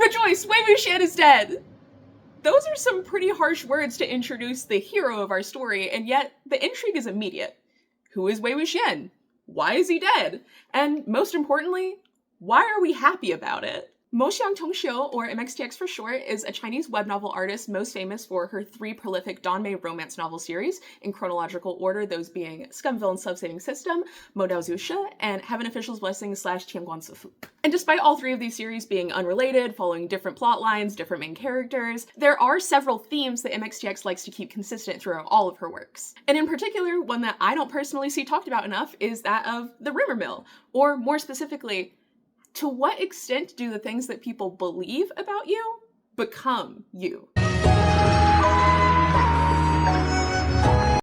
Rejoice, Wei Wuxian is dead! Those are some pretty harsh words to introduce the hero of our story, and yet the intrigue is immediate. Who is Wei Wuxian? Why is he dead? And most importantly, why are we happy about it? Mo Xiangtongxiu, or MXTX for short, is a Chinese web novel artist most famous for her 3 prolific Danmei romance novel series, in chronological order, those being Scum Villain Self-Saving System, Modao Zushi, and Heaven Official's Blessing / Tianguan Sifu. And despite all 3 of these series being unrelated, following different plot lines, different main characters, there are several themes that MXTX likes to keep consistent throughout all of her works. And in particular, one that I don't personally see talked about enough is that of the rumor mill, or more specifically, to what extent do the things that people believe about you become you?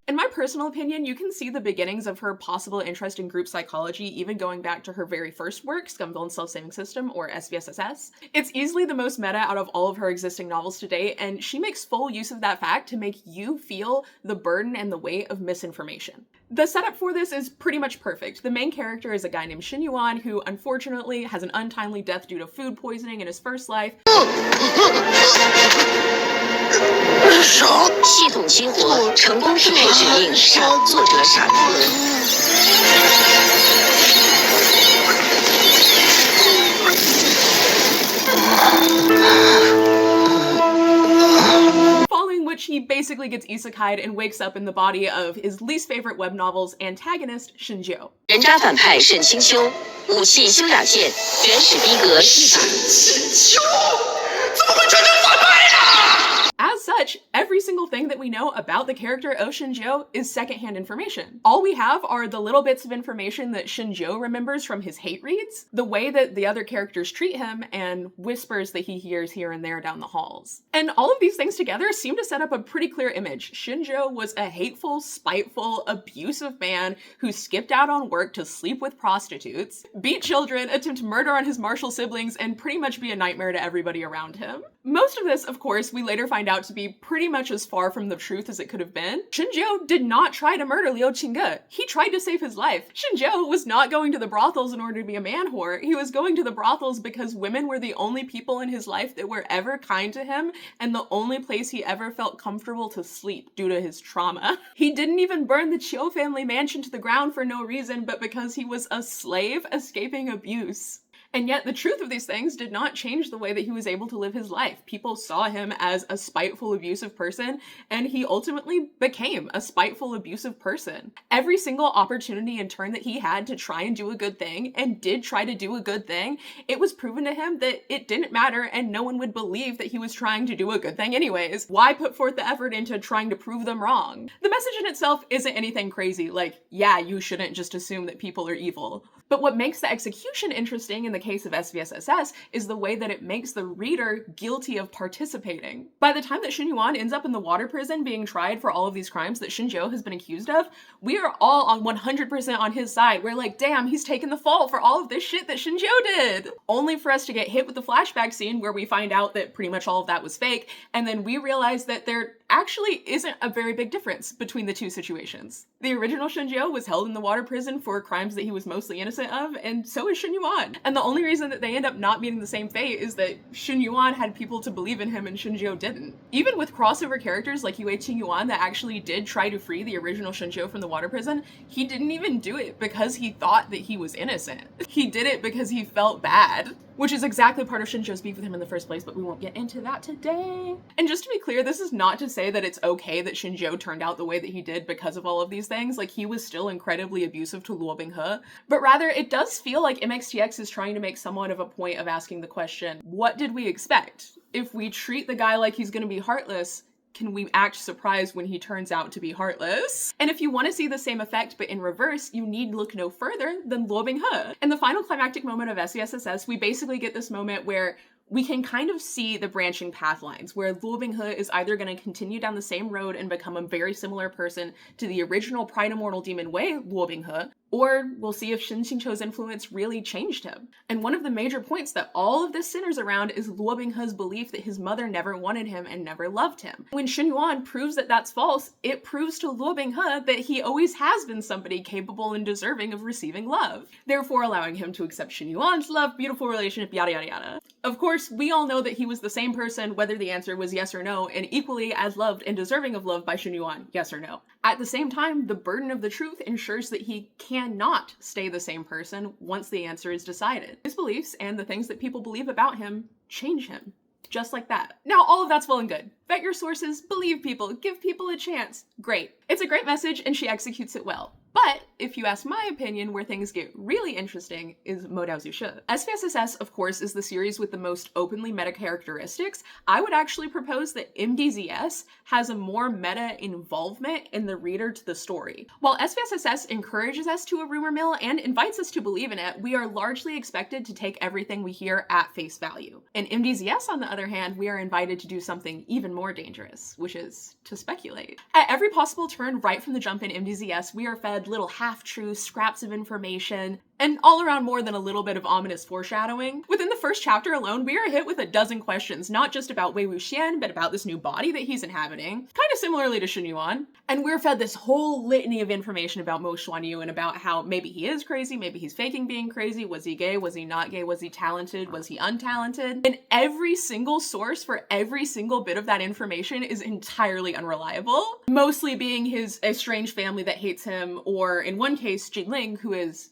In my personal opinion, you can see the beginnings of her possible interest in group psychology even going back to her very first work, Scum Villain Self-Saving System, or SVSSS. It's easily the most meta out of all of her existing novels to date, and she makes full use of that fact to make you feel the burden and the weight of misinformation. The setup for this is pretty much perfect. The main character is a guy named Shin Yuan who unfortunately has an untimely death due to food poisoning in his first life. 系统激活，成功匹配指令，杀作者傻子。 Following which he basically gets isekai'd and wakes up in the body of his least favorite web novel's antagonist, Shinjo. 人渣反派沈清修，武器修雅剑，原始逼格一把。沈清修，怎么会成反派呢？ As such, every single thing that we know about the character of Shinjo is secondhand information. All we have are the little bits of information that Shinjo remembers from his hate reads, the way that the other characters treat him, and whispers that he hears here and there down the halls. And all of these things together seem to set up a pretty clear image. Shinjo was a hateful, spiteful, abusive man who skipped out on work to sleep with prostitutes, beat children, attempt murder on his martial siblings, and pretty much be a nightmare to everybody around him. Most of this, of course, we later find out to be pretty much as far from the truth as it could have been. Shinjo did not try to murder Liu Qingge. He tried to save his life. Shinjo was not going to the brothels in order to be a man whore. He was going to the brothels because women were the only people in his life that were ever kind to him and the only place he ever felt comfortable to sleep due to his trauma. He didn't even burn the Chiu family mansion to the ground for no reason but because he was a slave escaping abuse. And yet the truth of these things did not change the way that he was able to live his life. People saw him as a spiteful, abusive person, and he ultimately became a spiteful, abusive person. Every single opportunity and turn that he had to try and do a good thing, and did try to do a good thing, it was proven to him that it didn't matter and no one would believe that he was trying to do a good thing anyways. Why put forth the effort into trying to prove them wrong? The message in itself isn't anything crazy, like, yeah, you shouldn't just assume that people are evil. But what makes the execution interesting in the case of SVSSS is the way that it makes the reader guilty of participating. By the time that Shin Yuan ends up in the water prison being tried for all of these crimes that Shinjo has been accused of, we are all on 100% on his side. We're like, damn, he's taken the fall for all of this shit that Shinjo did. Only for us to get hit with the flashback scene where we find out that pretty much all of that was fake, and then we realize that there actually isn't a very big difference between the two situations. The original Shinjo was held in the water prison for crimes that he was mostly innocent of, and so is Shin Yuan. And the only reason that they end up not meeting the same fate is that Shin Yuan had people to believe in him and Shinjo didn't. Even with crossover characters like Yue Qingyuan that actually did try to free the original Shinjo from the water prison, he didn't even do it because he thought that he was innocent. He did it because he felt bad. Which is exactly part of Shinjo's beef with him in the first place, but we won't get into that today. And just to be clear, this is not to say that it's okay that Shinjo turned out the way that he did because of all of these things. Like, he was still incredibly abusive to Luo Binghe. But rather, it does feel like MXTX is trying to make somewhat of a point of asking the question, what did we expect? If we treat the guy like he's gonna be heartless, can we act surprised when he turns out to be heartless? And if you want to see the same effect but in reverse, you need look no further than Luo Binghe. In the final climactic moment of SVSSS, we basically get this moment where we can kind of see the branching path lines, where Luo Binghe is either going to continue down the same road and become a very similar person to the original Pride Immortal Demon Wei Luo Binghe, Or we'll see if Shin Xingqiu's influence really changed him. And one of the major points that all of this centers around is Luo Binghe's belief that his mother never wanted him and never loved him. When Shen Yuan proves that that's false, it proves to Luo Binghe that he always has been somebody capable and deserving of receiving love, therefore allowing him to accept Shen Yuan's love, beautiful relationship, yada yada yada. Of course, we all know that he was the same person whether the answer was yes or no, and equally as loved and deserving of love by Shen Yuan, yes or no. At the same time, the burden of the truth ensures that he cannot stay the same person once the answer is decided. His beliefs and the things that people believe about him change him. Just like that. Now, all of that's well and good. Vet your sources, believe people, give people a chance. Great. It's a great message and she executes it well. But if you ask my opinion, where things get really interesting is Modao Zushi. SPSS, of course, is the series with the most openly meta characteristics. I would actually propose that MDZS has a more meta involvement in the reader to the story. While SPSS encourages us to a rumor mill and invites us to believe in it, we are largely expected to take everything we hear at face value. In MDZS, on the other hand, we are invited to do something even more dangerous, which is to speculate. At every possible turn right from the jump in MDZS, we are fed little half-truths, scraps of information, and all around more than a little bit of ominous foreshadowing. Within the first chapter alone, we are hit with a dozen questions, not just about Wei Wuxian, but about this new body that he's inhabiting, kind of similarly to Shen Yuan. And we're fed this whole litany of information about Mo Xuanyu and about how maybe he is crazy, maybe he's faking being crazy, was he gay, was he not gay, was he talented, was he untalented? And every single source for every single bit of that information is entirely unreliable, mostly being his estranged family that hates him, or in one case, Jinling, who is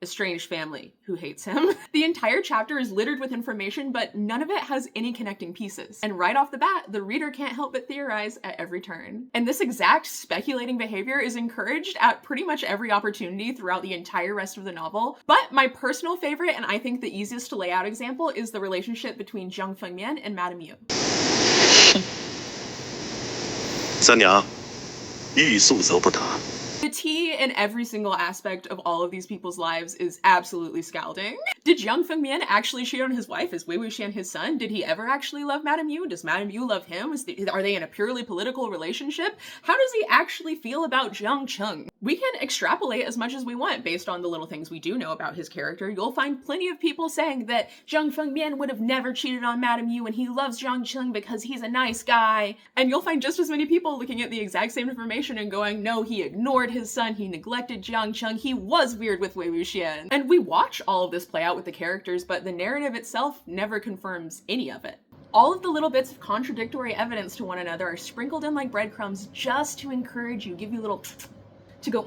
estranged family who hates him. The entire chapter is littered with information, but none of it has any connecting pieces. And right off the bat, the reader can't help but theorize at every turn. And this exact speculating behavior is encouraged at pretty much every opportunity throughout the entire rest of the novel. But my personal favorite, and I think the easiest to lay out example, is the relationship between Jiang Fengmian and Madame Yu. 三娘，欲速则不得。 The tea in every single aspect of all of these people's lives is absolutely scalding. Did Jiang Fengmian actually cheat on his wife? Is Wei Wuxian his son? Did he ever actually love Madame Yu? Does Madame Yu love him? Are they in a purely political relationship? How does he actually feel about Jiang Cheng? We can extrapolate as much as we want based on the little things we do know about his character. You'll find plenty of people saying that Jiang Fengmian would have never cheated on Madame Yu and he loves Jiang Cheng because he's a nice guy. And you'll find just as many people looking at the exact same information and going, no, he ignored his son, he neglected Jiang Cheng, he was weird with Wei Wuxian. And we watch all of this play out with the characters, but the narrative itself never confirms any of it. All of the little bits of contradictory evidence to one another are sprinkled in like breadcrumbs just to encourage you, give you a little to go,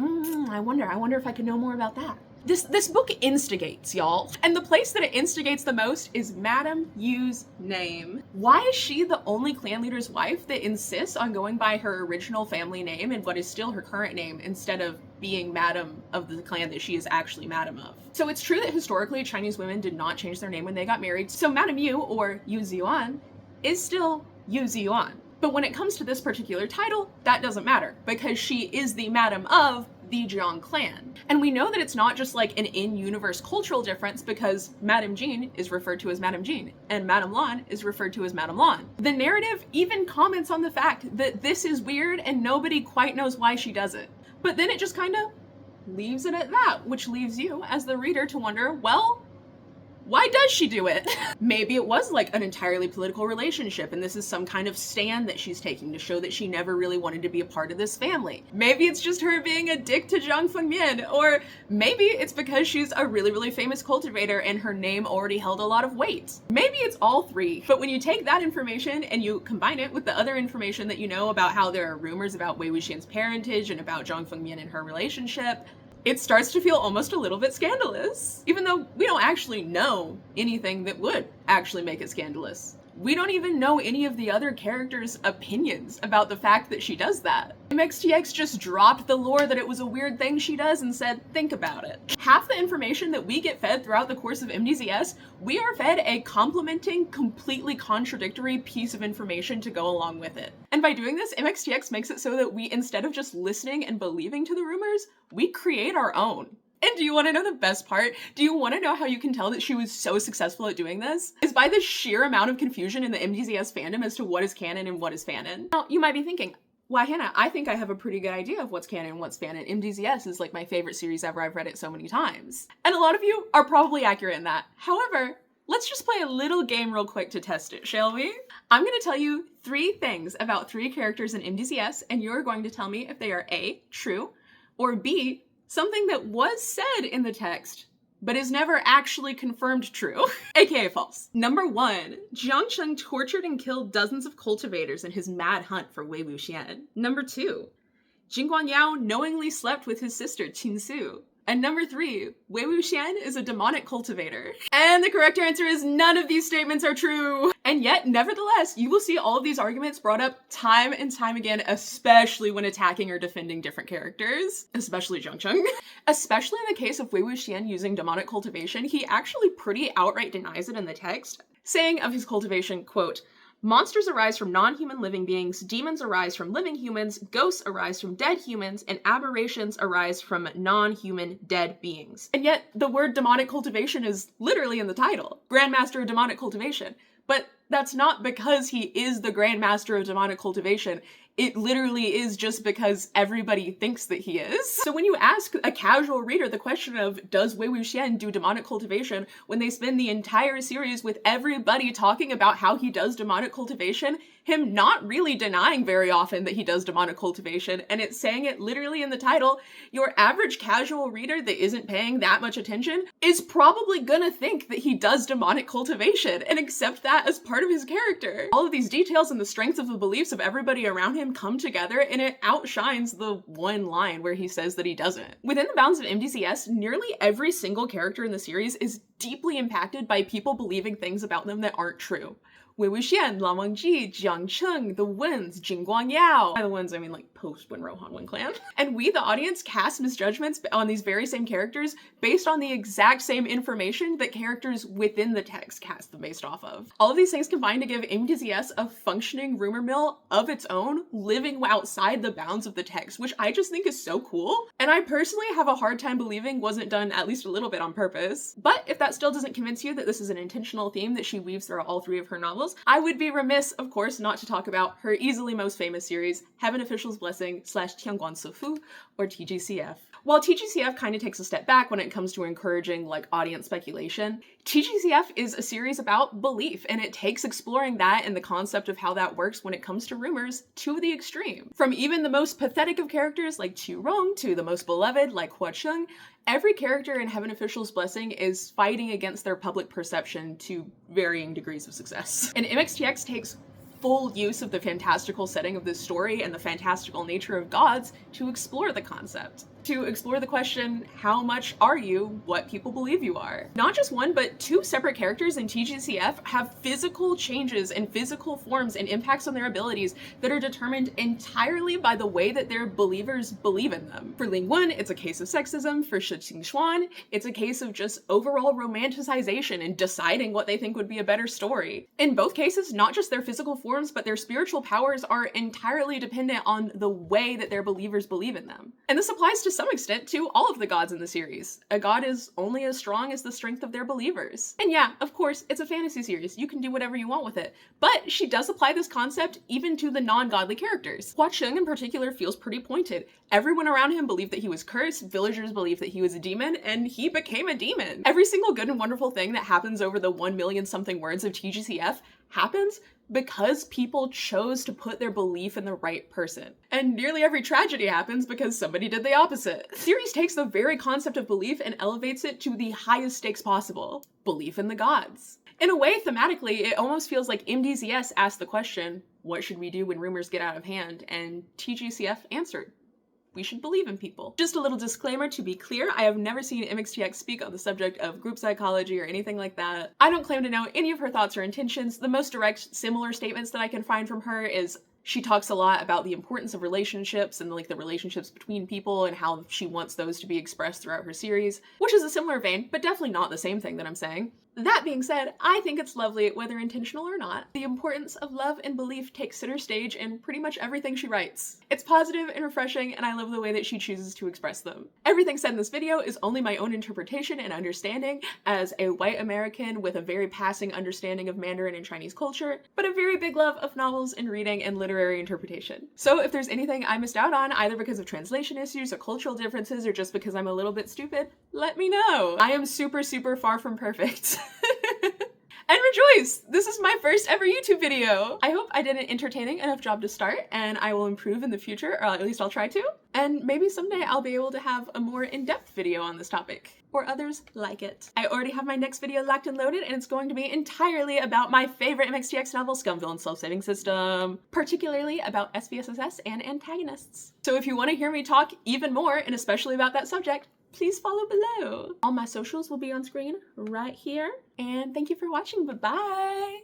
I wonder if I could know more about that. This book instigates, y'all. And the place that it instigates the most is Madame Yu's name. Why is she the only clan leader's wife that insists on going by her original family name and what is still her current name instead of being Madame of the clan that she is actually Madame of? So it's true that historically Chinese women did not change their name when they got married. So Madame Yu, or Yu Ziyuan, is still Yu Ziyuan. But when it comes to this particular title, that doesn't matter because she is the Madame of the Jiang clan. And we know that it's not just like an in-universe cultural difference because Madame Jean is referred to as Madame Jean and Madame Lan is referred to as Madame Lan. The narrative even comments on the fact that this is weird and nobody quite knows why she does it. But then it just kind of leaves it at that, which leaves you as the reader to wonder, well, why does she do it? Maybe it was like an entirely political relationship and this is some kind of stand that she's taking to show that she never really wanted to be a part of this family. Maybe it's just her being a dick to Jiang Fengmian, or maybe it's because she's a really, really famous cultivator and her name already held a lot of weight. Maybe it's all three, but when you take that information and you combine it with the other information that you know about how there are rumors about Wei Wuxian's parentage and about Jiang Fengmian and her relationship, it starts to feel almost a little bit scandalous, even though we don't actually know anything that would actually make it scandalous. We don't even know any of the other characters' opinions about the fact that she does that. MXTX just dropped the lore that it was a weird thing she does and said, think about it. Half the information that we get fed throughout the course of MDZS, we are fed a complementing, completely contradictory piece of information to go along with it. And by doing this, MXTX makes it so that we, instead of just listening and believing to the rumors, we create our own. And do you want to know the best part? Do you want to know how you can tell that she was so successful at doing this? Is by the sheer amount of confusion in the MDZS fandom as to what is canon and what is fanon. Now, you might be thinking, Why, Hannah, I think I have a pretty good idea of what's canon and what's fanon. MDZS is like my favorite series ever. I've read it so many times. And a lot of you are probably accurate in that. However, let's just play a little game real quick to test it, shall we? I'm going to tell you 3 things about 3 characters in MDZS, and you're going to tell me if they are A, true, or B, something that was said in the text but is never actually confirmed true, aka false. Number 1, Jiang Cheng tortured and killed dozens of cultivators in his mad hunt for Wei Wuxian. Number 2, Jin Guangyao knowingly slept with his sister Qin Su. And number 3, Wei Wuxian is a demonic cultivator. And the correct answer is none of these statements are true. And yet, nevertheless, you will see all of these arguments brought up time and time again, especially when attacking or defending different characters, especially Jiang Cheng. Especially in the case of Wei Wuxian using demonic cultivation, he actually pretty outright denies it in the text, saying of his cultivation, quote, "Monsters arise from non-human living beings, demons arise from living humans, ghosts arise from dead humans, and aberrations arise from non-human dead beings." And yet, the word demonic cultivation is literally in the title. Grandmaster of Demonic Cultivation. But that's not because he is the Grandmaster of Demonic Cultivation. It literally is just because everybody thinks that he is. So when you ask a casual reader the question of, does Wei Wuxian do demonic cultivation, when they spend the entire series with everybody talking about how he does demonic cultivation, him not really denying very often that he does demonic cultivation, and it's saying it literally in the title, your average casual reader that isn't paying that much attention is probably gonna think that he does demonic cultivation and accept that as part of his character. All of these details and the strengths of the beliefs of everybody around him come together, and it outshines the one line where he says that he doesn't. Within the bounds of MDZS, nearly every single character in the series is deeply impacted by people believing things about them that aren't true. Wei Wuxian, Lan Wangji, Jiang Cheng, the Wens, Jin Guangyao. By the Wens, I mean like post Wen Rohan Wen Clan. And we, the audience, cast misjudgments on these very same characters based on the exact same information that characters within the text cast them based off of. All of these things combine to give MDZS a functioning rumor mill of its own, living outside the bounds of the text, which I just think is so cool. And I personally have a hard time believing wasn't done at least a little bit on purpose. But if that still doesn't convince you that this is an intentional theme that she weaves throughout all 3 of her novels, I would be remiss, of course, not to talk about her easily most famous series, Heaven Official's Blessing / Tianguan Sufu, or TGCF. While TGCF kind of takes a step back when it comes to encouraging like audience speculation, TGCF is a series about belief, and it takes exploring that and the concept of how that works when it comes to rumors to the extreme. From even the most pathetic of characters like Qu Rong to the most beloved like Hua Cheng, every character in Heaven Official's Blessing is fighting against their public perception to varying degrees of success. And MXTX takes full use of the fantastical setting of this story and the fantastical nature of gods to explore the concept. To explore the question, how much are you what people believe you are? Not just one, but 2 separate characters in TGCF have physical changes and physical forms and impacts on their abilities that are determined entirely by the way that their believers believe in them. For Ling Wen, it's a case of sexism. For Shi Qingxuan, it's a case of just overall romanticization and deciding what they think would be a better story. In both cases, not just their physical forms, but their spiritual powers are entirely dependent on the way that their believers believe in them. And this applies to some extent to all of the gods in the series. A god is only as strong as the strength of their believers. And yeah, of course, it's a fantasy series. You can do whatever you want with it. But she does apply this concept even to the non-godly characters. Hua Cheng in particular feels pretty pointed. Everyone around him believed that he was cursed, villagers believed that he was a demon, and he became a demon. Every single good and wonderful thing that happens over the 1 million something words of TGCF happens because people chose to put their belief in the right person. And nearly every tragedy happens because somebody did the opposite. The series takes the very concept of belief and elevates it to the highest stakes possible: belief in the gods. In a way, thematically, it almost feels like MDZS asked the question, what should we do when rumors get out of hand? And TGCF answered, we should believe in people. Just a little disclaimer to be clear, I have never seen MXTX speak on the subject of group psychology or anything like that. I don't claim to know any of her thoughts or intentions. The most direct, similar statements that I can find from her is she talks a lot about the importance of relationships and like the relationships between people and how she wants those to be expressed throughout her series, which is a similar vein, but definitely not the same thing that I'm saying. That being said, I think it's lovely whether intentional or not. The importance of love and belief takes center stage in pretty much everything she writes. It's positive and refreshing, and I love the way that she chooses to express them. Everything said in this video is only my own interpretation and understanding as a white American with a very passing understanding of Mandarin and Chinese culture, but a very big love of novels and reading and literary interpretation. So if there's anything I missed out on, either because of translation issues or cultural differences or just because I'm a little bit stupid, let me know. I am super, super far from perfect. And rejoice! This is my first ever YouTube video! I hope I did an entertaining enough job to start, and I will improve in the future, or at least I'll try to. And maybe someday I'll be able to have a more in-depth video on this topic, or others like it. I already have my next video locked and loaded, and it's going to be entirely about my favorite MXTX novel, Scum Villain Self-Saving System, particularly about SVSSS and antagonists. So if you want to hear me talk even more, and especially about that subject, please follow below. All my socials will be on screen right here. And thank you for watching. Bye-bye.